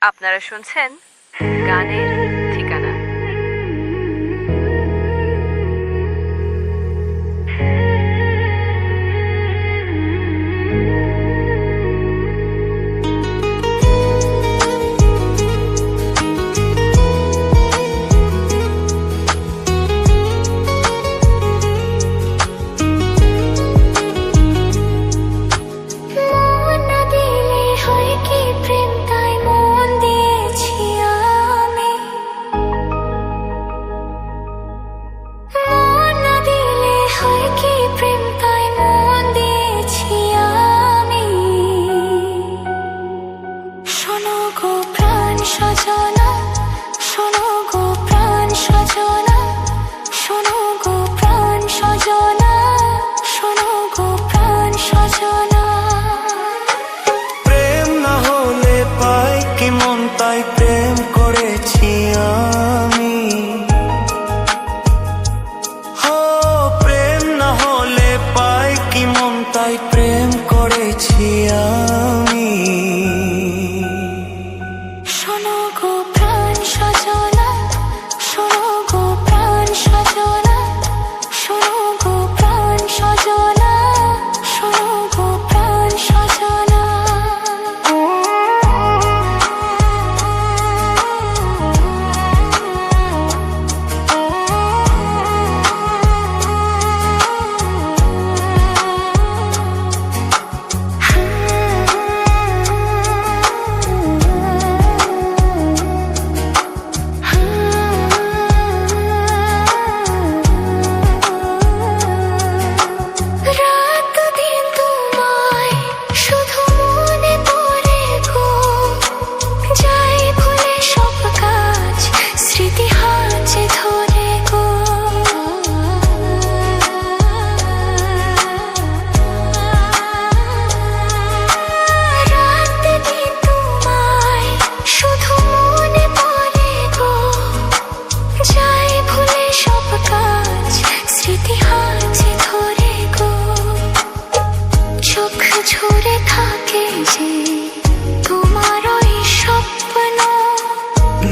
আপনারা শুনছেন গানের ঠিকানা। তাই প্রেম করেছি আমি, প্রেম না হলে পাই কি মন, তাই প্রেম করেছি আমি। শোনো গো প্রাণ সজনা, শোনো গো প্রাণ সজনা, শোনো গো প্রাণ সজনা, শোনো গো প্রাণ সজনা।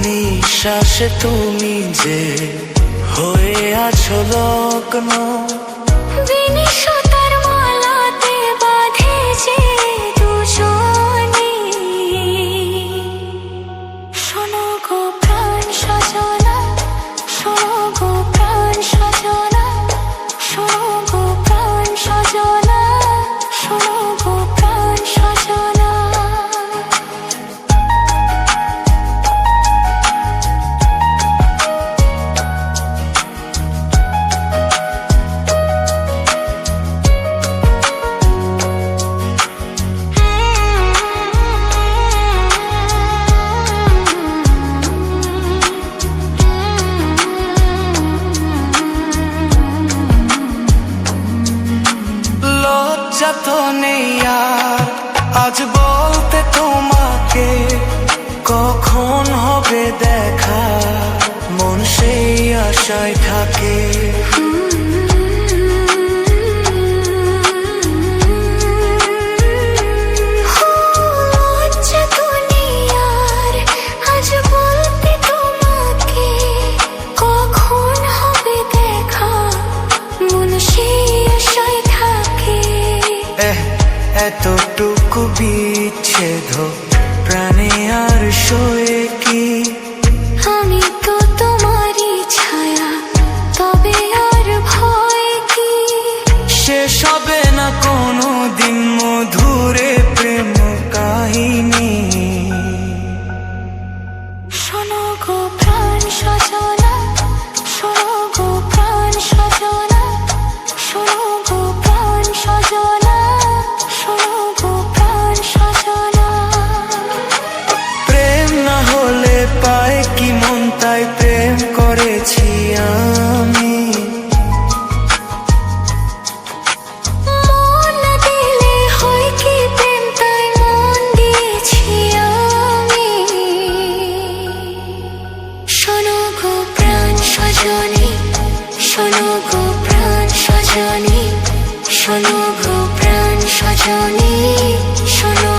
নিঃশ্বাসে তুমি যে হয়ে আছো লগ্ন, বিনিশতার মালাতে বাঁধে যে দুজনে। শোনো গো প্রাণ সজনা, শোনো গো প্রাণ সজনা, শোনো গো প্রাণ সজনা, শোনো গো প্রাণ সজনা। লজ্জা তো নেই আর আজ বলতে তোমাকে, কখন হবে দেখা মন সেই আশায় থাকে। এতটুকু বিচ্ছেদ প্রাণে আর সয়ে কি, আমি তো তোমারই ছায়া, তবে আর ভয় কি। শেষ হবে না কোনো দিন মধুরে প্রেম কাহিনী। শোনো গো প্রাণ সজনা, শোনো গো প্রাণ সজনা, শোনো গো প্রাণ সজনা, শোনো গো প্রাণ সজনা। প্রেম না হলে পায় কি মন, তাই প্রেম করেছি